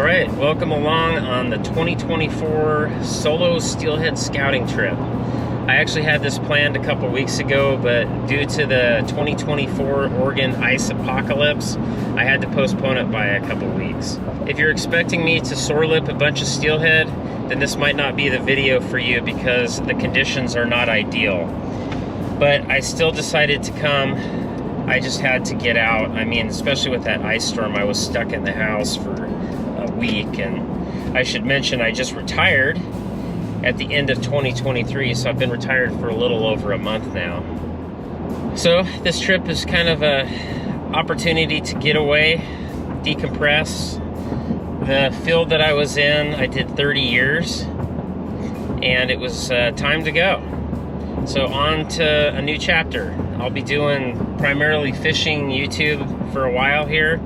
Alright, welcome along on the 2024 solo steelhead scouting trip. I actually had this planned a couple weeks ago, but due to the 2024 Oregon ice apocalypse, I had to postpone it by a couple weeks. If you're expecting me to sore lip a bunch of steelhead, then this might not be the video for you because the conditions are not ideal. But I still decided to come. I just had to get out. I mean, especially with that ice storm, I was stuck in the house for a week. And I should mention, I just retired at the end of 2023, so I've been retired for a little over a month now. So this trip is kind of a opportunity to get away, decompress. The field that I was in, I did 30 years, and it was time to go. So on to a new chapter. I'll be doing primarily fishing YouTube for a while here.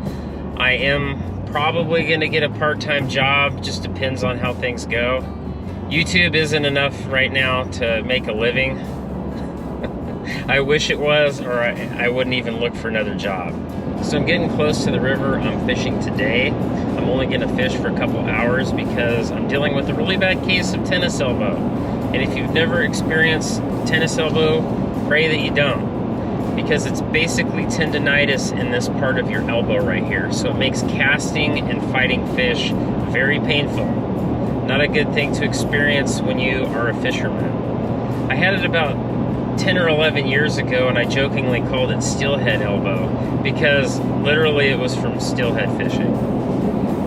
I am probably going to get a part-time job, just depends on how things go. YouTube isn't enough right now to make a living. I wish it was, or I wouldn't even look for another job. So I'm getting close to the river. I'm fishing today. I'm only going to fish for a couple hours because I'm dealing with a really bad case of tennis elbow. And if you've never experienced tennis elbow, pray that you don't, because it's basically tendonitis in this part of your elbow right here. So it makes casting and fighting fish very painful. Not a good thing to experience when you are a fisherman. I had it about 10 or 11 years ago, and I jokingly called it steelhead elbow because literally it was from steelhead fishing.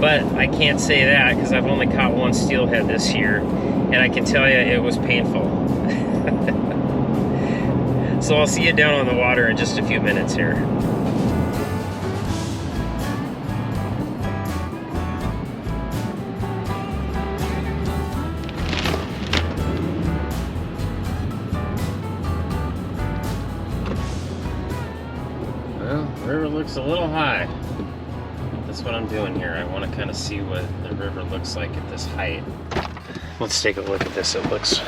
But I can't say that because I've only caught one steelhead this year, and I can tell you it was painful. So I'll see you down on the water in just a few minutes here. Well, the river looks a little high. That's what I'm doing here. I want to kind of see what the river looks like at this height. Let's take a look at this. It looks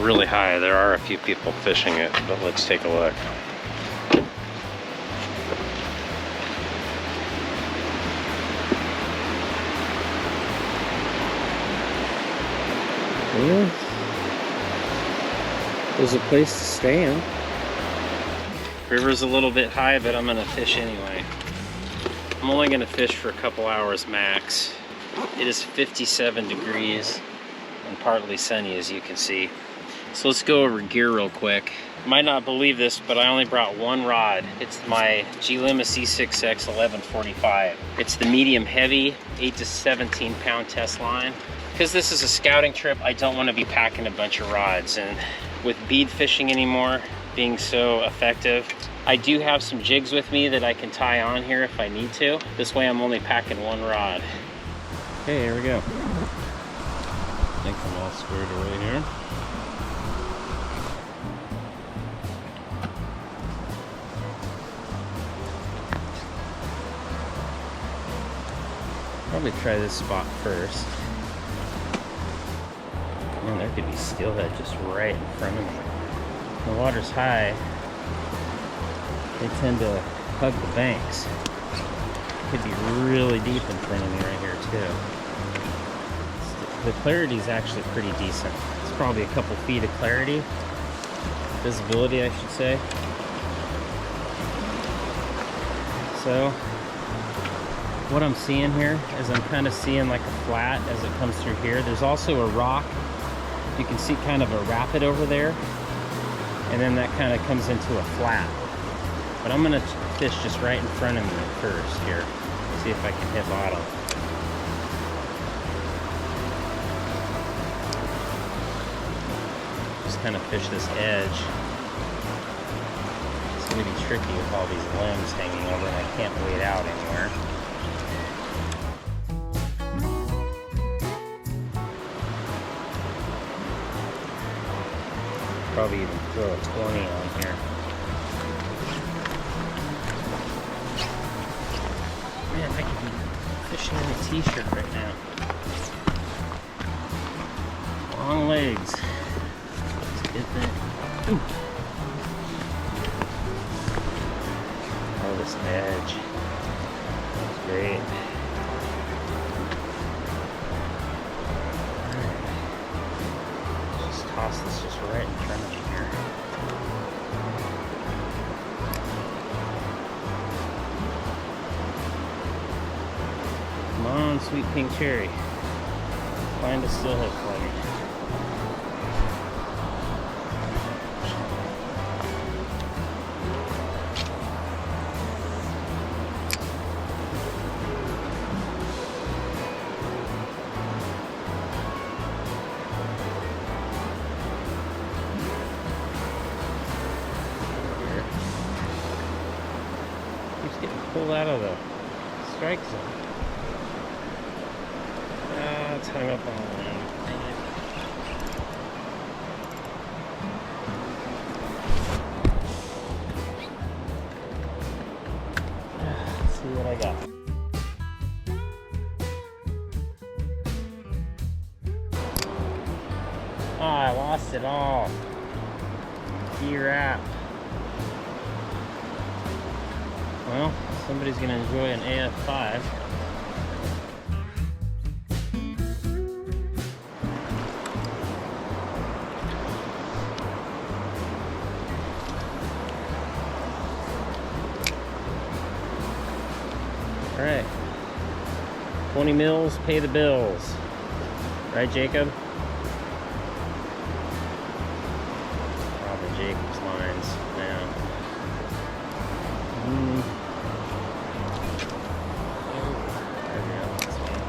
really high. There are a few people fishing it, but let's take a look. Well, there's a place to stand. River's a little bit high, but I'm gonna fish anyway. I'm only gonna fish for a couple hours max. It is 57 degrees and partly sunny, as you can see. So let's go over gear real quick. You might not believe this, but I only brought one rod. It's my G-Lima C6X 1145. It's the medium heavy, 8 to 17 pound test line. Because this is a scouting trip, I don't want to be packing a bunch of rods. And with bead fishing anymore being so effective, I do have some jigs with me that I can tie on here if I need to. This way I'm only packing one rod. Okay, here we go. I think I'm all squared away here. Probably try this spot first. Man, there could be steelhead just right in front of me. The water's high. They tend to hug the banks. Could be really deep in front of me right here too. The clarity is actually pretty decent. It's probably a couple feet of clarity. Visibility, I should say. So, what I'm seeing here is I'm kind of seeing like a flat as it comes through here. There's also a rock. You can see kind of a rapid over there. And then that kind of comes into a flat. But I'm gonna fish just right in front of me first here. See if I can hit bottom. Just kind of fish this edge. It's gonna be tricky with all these limbs hanging over, and I can't wade out anywhere. Probably even throw a 20 on here. Man, I could be fishing in a t-shirt right now. Long legs. That's a good thing. Ooh. Oh, this edge. That's great. toss this just right in front of me here. Come on, sweet pink cherry. Find a steelhead flag. Keeps getting pulled out of the strike zone. It's hung up on the limb. Let's see what I got. Oh, I lost it all. D-wrap. Well, somebody's gonna enjoy an AF5. All right, 20 mils, pay the bills. Right, Jacob? Probably Jacob's lines now. There we go, that's fine.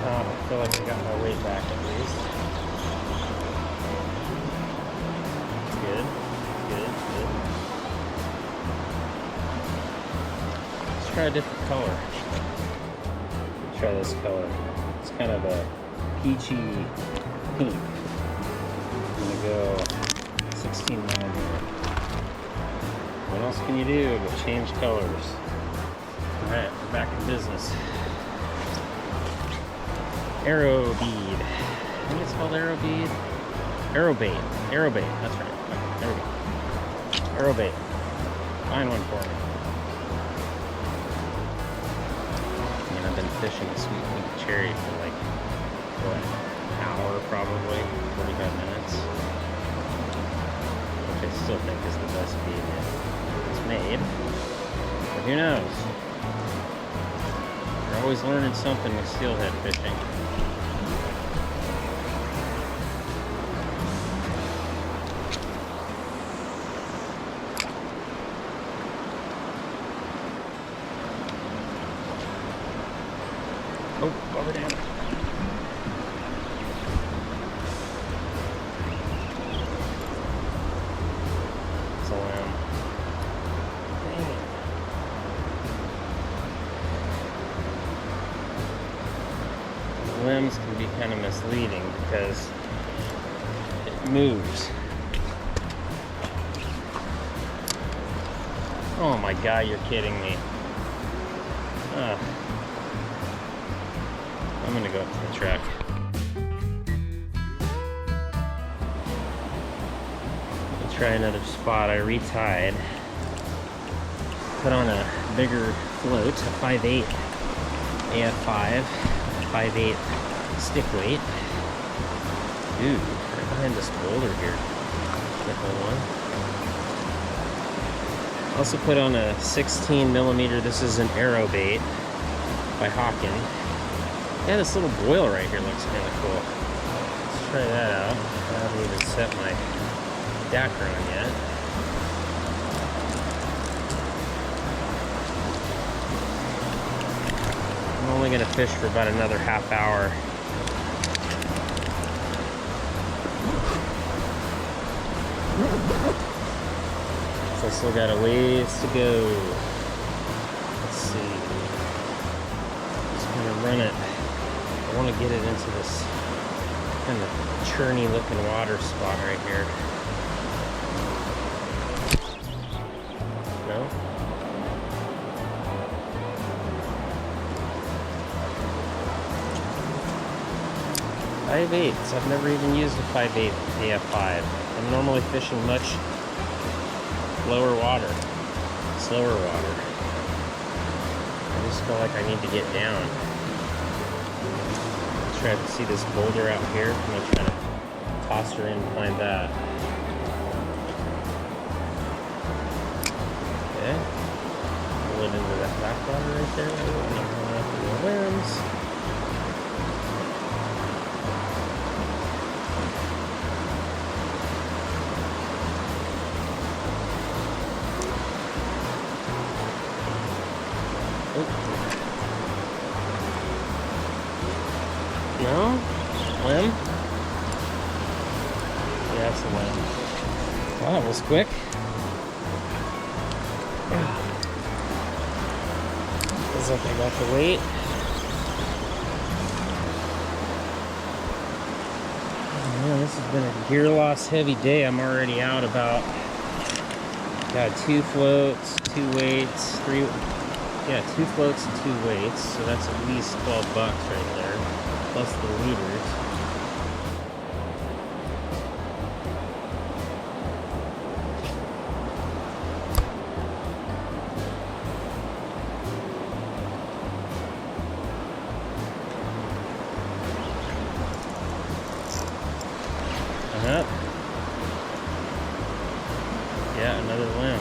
I feel like I got my weight back at least. Good, good, good. Let's try a different color. Let's try this color. It's kind of a peachy pink. I'm gonna go 16 millimeter. What else can you do but change colors? Alright, we're back in business. Arrow bead. I think it's called arrow bead. Arrow bait. Arrow bait. That's right. There we go. Arrow bait. Find one for me. And I've been fishing a sweet pink cherry for like, what, an hour probably, 45 minutes. Which I still think is the best bead it's made. But who knows? You're always learning something with steelhead fishing. Oh, over down. It's a limb. Dang it. Limbs can be kind of misleading because it moves. Oh my God, you're kidding me. I'm gonna go up to the truck. I'll try another spot. I retied. Put on a bigger float, a 5/8 AF5, 5/8 stick weight. Dude, right behind this boulder here. Nickel one. Also put on a 16 millimeter. This is an arrow bait by Hawken. Yeah, this little boil right here looks kind of cool. Let's try that out. I haven't even set my Dacker on yet. I'm only going to fish for about another half hour. Still got a ways to go. Let's see. Just gonna run it. I want to get it into this kind of churny looking water spot right here. No? 5/8. I've never even used a 5/8 AF5. I'm normally fishing much lower water, slower water. I just feel like I need to get down. Try to see this boulder out here. I'm gonna try to toss her in and find that. Okay. Pull it into that backwater right there. And I'm going up the limbs. No? Limb? Yeah, it's a limb. Wow, that was quick. Looks like I got the weight. Oh man, this has been a gear loss heavy day. I'm already out about, got 2 floats, 2 weights, 2 floats and 2 weights. So that's at least $12 right there. Plus the leaders. Yeah, another limb.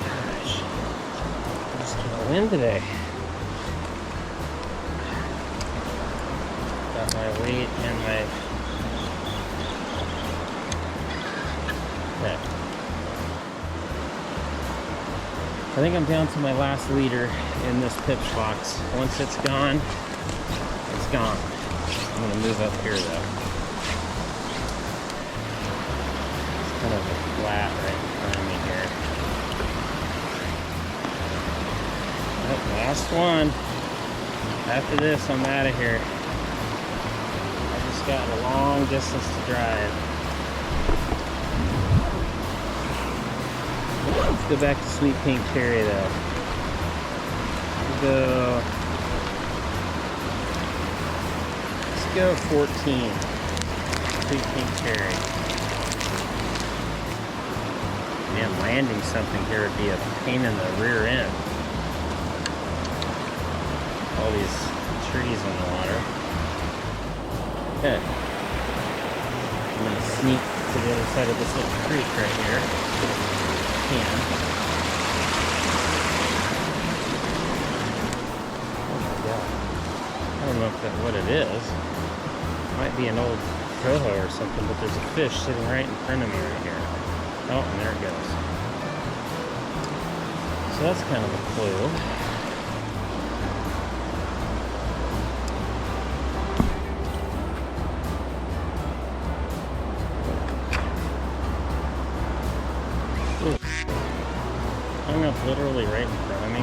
Gosh, I'm just gonna win today. Got my weight and my... Okay. I think I'm down to my last leader in this pitch box. Once it's gone, it's gone. I'm gonna move up here though. It's kind of a flat right in front of me here. Yep, last one. After this, I'm out of here. Got a long distance to drive. Let's go back to Sweet Pink Cherry though. Let's go 14. Sweet Pink Cherry. Man, landing something here would be a pain in the rear end. All these trees in the water. Okay. I'm going to sneak to the other side of this little creek right here. Can. Oh my god. I don't know if that's what it is. It might be an old coho or something, but there's a fish sitting right in front of me right here. Oh, and there it goes. So that's kind of a clue. Hung up literally right in front of me.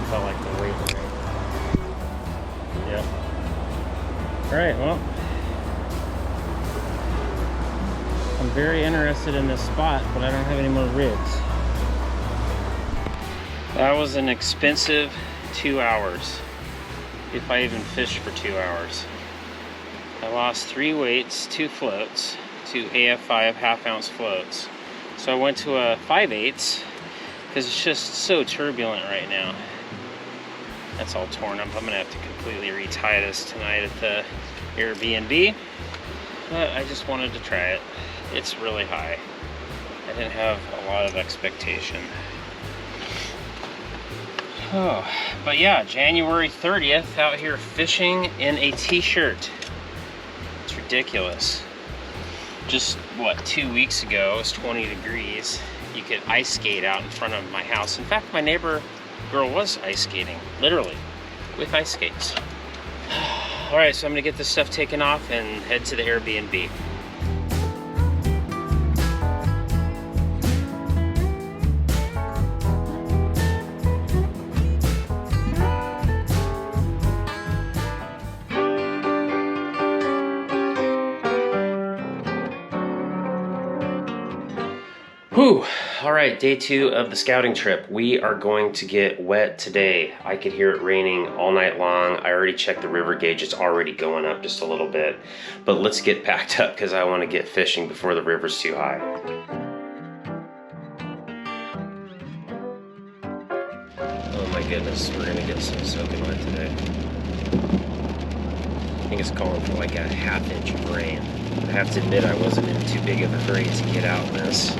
Felt like the weight. Yep. Alright, well. I'm very interested in this spot, but I don't have any more rigs. That was an expensive 2 hours. If I even fished for 2 hours. I lost 3 weights, 2 floats, 2 AF5 half-ounce floats. So I went to a 5/8 because it's just so turbulent right now. That's all torn up. I'm gonna have to completely retie this tonight at the Airbnb. But I just wanted to try it. It's really high. I didn't have a lot of expectation. Oh, but yeah, January 30th, out here fishing in a t-shirt. It's ridiculous. Just, what, 2 weeks ago, it was 20 degrees. You could ice skate out in front of my house. In fact, my neighbor girl was ice skating, literally, with ice skates. All right, so I'm gonna get this stuff taken off and head to the Airbnb. Whew. All right, day 2 of the scouting trip. We are going to get wet today. I could hear it raining all night long. I already checked the river gauge. It's already going up just a little bit. But let's get packed up because I want to get fishing before the river's too high. Oh my goodness, we're gonna get some soaking wet today. I think it's calling for like a ½ inch of rain. I have to admit I wasn't in too big of a hurry to get out in this.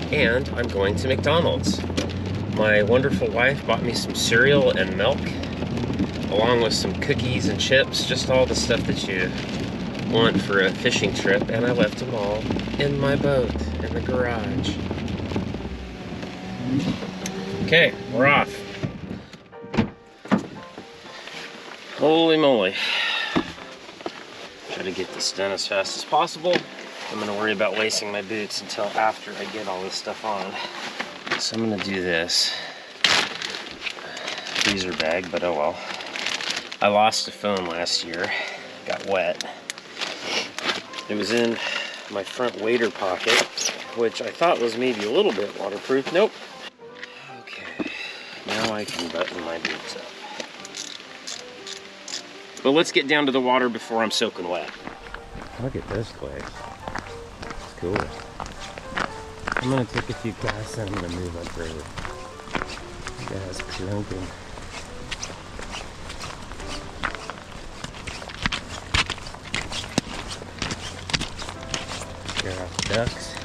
And I'm going to McDonald's. My wonderful wife bought me some cereal and milk, along with some cookies and chips, just all the stuff that you want for a fishing trip, and I left them all in my boat, in the garage. Okay, we're off. Holy moly. Try to get this done as fast as possible. I'm gonna worry about lacing my boots until after I get all this stuff on. So I'm gonna do this. Freezer bag, but oh well. I lost a phone last year, got wet. It was in my front wader pocket, which I thought was maybe a little bit waterproof. Nope. Okay, now I can button my boots up. But let's get down to the water before I'm soaking wet. Look at this place. Cool. I'm gonna take a few casts and I'm gonna move upriver. Guys, plunking. Scare off the ducks.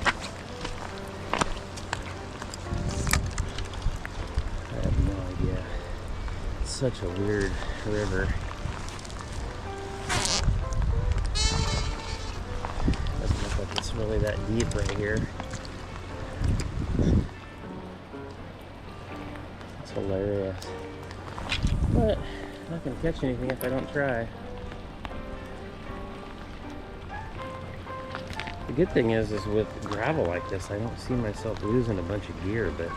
I have no idea. It's such a weird river. It's really that deep right here. It's hilarious. But I'm not gonna catch anything if I don't try. The good thing is with gravel like this, I don't see myself losing a bunch of gear, but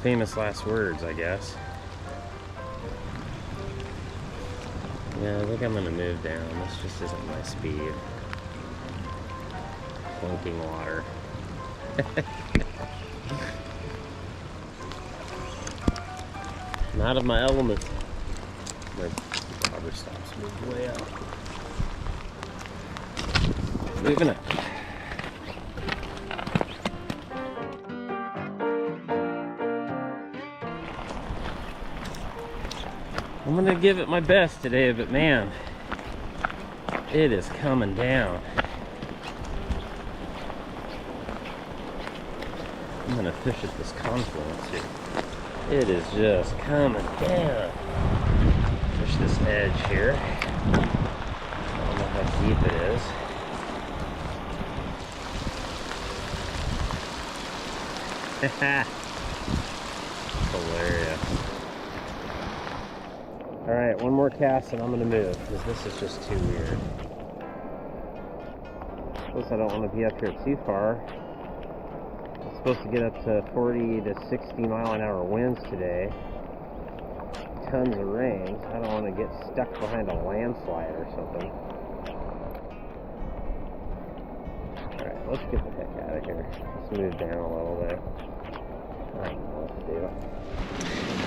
famous last words, I guess. Yeah, I think I'm gonna move down. This just isn't my speed. Clunking water. Not of my element. My bobber stops moved way out. Moving up. I'm gonna give it my best today, but man, it is coming down. I'm gonna fish at this confluence here. It is just coming down. Fish this edge here. I don't know how deep it is. Hilarious. Alright, one more cast and I'm gonna move, because this is just too weird. Plus I don't want to be up here too far. Supposed to get up to 40 to 60 mile an hour winds today. Tons of rain. I don't want to get stuck behind a landslide or something. Alright, let's get the heck out of here. Let's move down a little bit. I don't know what to do.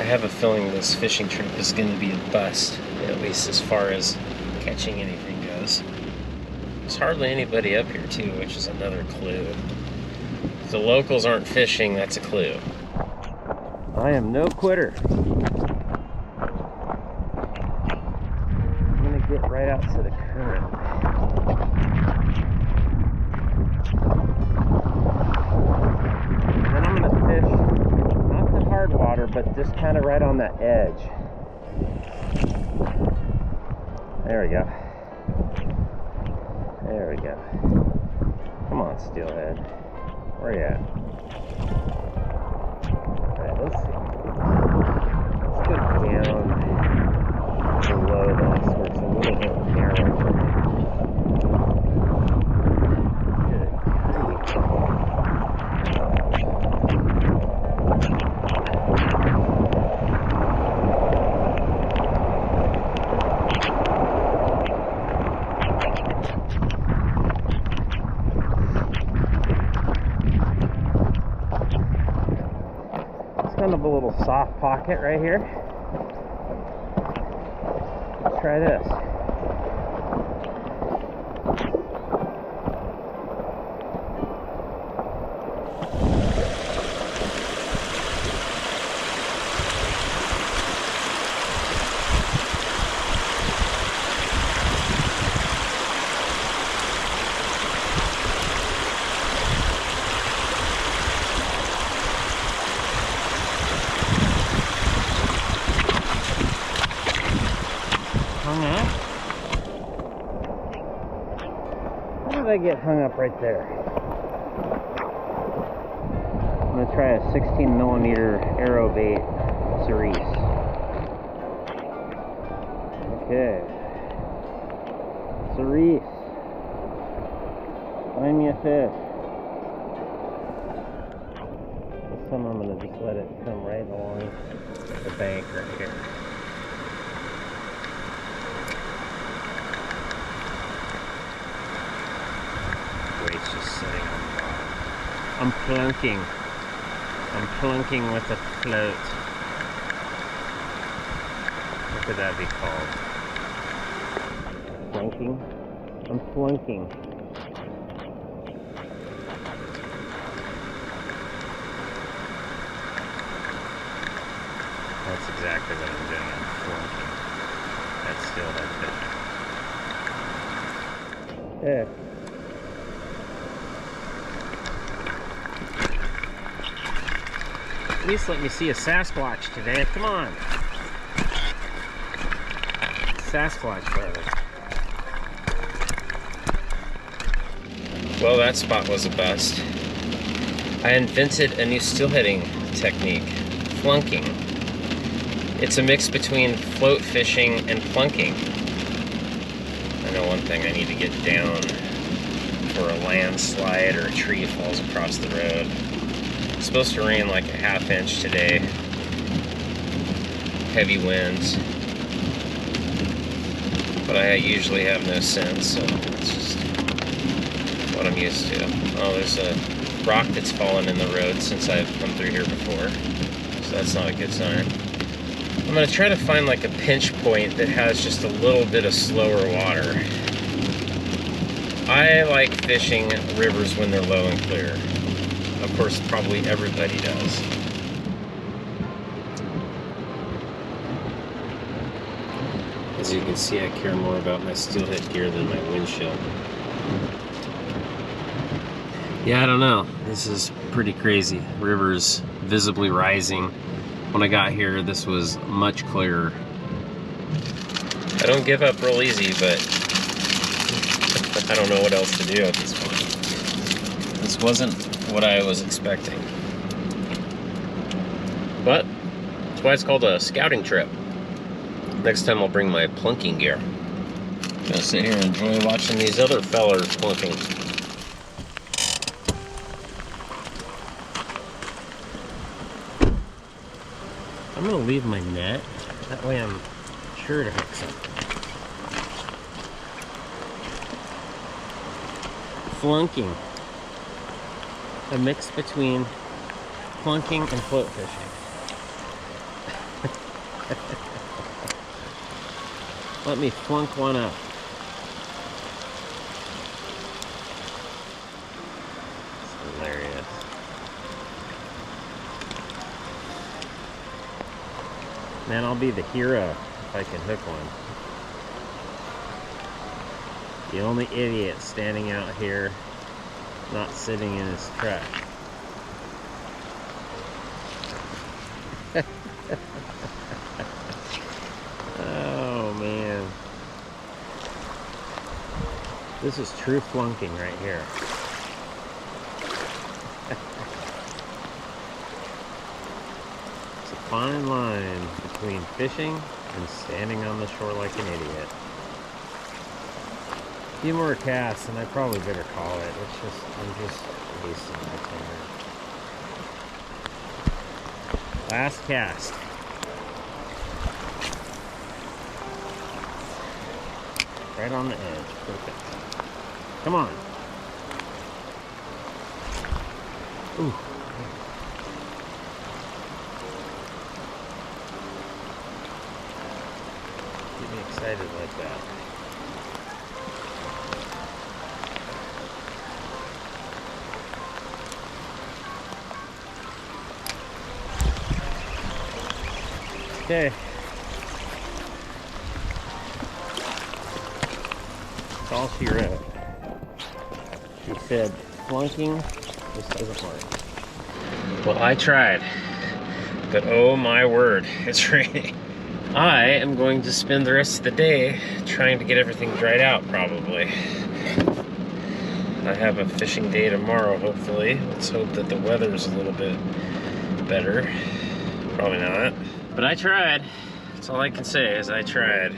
I have a feeling this fishing trip is going to be a bust, at least as far as catching anything goes. There's hardly anybody up here too, which is another clue. If the locals aren't fishing, that's a clue. I am no quitter. I'm gonna get right out to the current. And then I'm gonna fish, not the hard water, but just kind of right on that edge. There we go. There we go. Come on, Steelhead. Where are you at? Alright, let's see. kind of a little soft pocket right here. Let's try this. I get hung up right there. I'm gonna try a 16mm arrow bait cerise. Okay, cerise. Find me a fish. This time I'm gonna just let it come right along the bank right here. It's just sitting on the bottom. I'm plunking. I'm plunking with a float. What could that be called? Plunking? I'm flunking. That's exactly what I'm doing. I'm flunking. That's Steelhead fishing. Yeah. At least let me see a Sasquatch today. Come on. Sasquatch, brother. Well, that spot was a bust. I invented a new steelheading technique, flunking. It's a mix between float fishing and plunking. I know one thing, I need to get down for a landslide or a tree falls across the road. It's supposed to rain like a ½ inch today. Heavy winds. But I usually have no sense, so it's just what I'm used to. Oh, there's a rock that's fallen in the road since I've come through here before. So that's not a good sign. I'm gonna try to find like a pinch point that has just a little bit of slower water. I like fishing rivers when they're low and clear. Of course, probably everybody does. As you can see, I care more about my steelhead gear than my windshield. Yeah, I don't know. This is pretty crazy. River's visibly rising. When I got here, this was much clearer. I don't give up real easy, but I don't know what else to do at this point. This wasn't what I was expecting. But that's why it's called a scouting trip. Next time I'll bring my plunking gear. I'm gonna sit here and enjoy watching these other fellers plunking. I'm gonna leave my net. That way I'm sure to hook something. Flunking. A mix between plunking and float fishing. Let me flunk one up. It's hilarious. Man, I'll be the hero if I can hook one. The only idiot standing out here not sitting in his truck. Oh man. This is true flunking right here. It's a fine line between fishing and standing on the shore like an idiot. A few more casts and I probably better call it. I'm just wasting my time. Last cast. Right on the edge. Perfect. Come on. Ooh. excited like that. Okay. That's all she wrote. She said, flunking just doesn't work. Well, I tried, but oh my word, it's raining. I am going to spend the rest of the day trying to get everything dried out, probably. I have a fishing day tomorrow, hopefully. Let's hope that the weather is a little bit better. Probably not. But I tried. That's all I can say is I tried.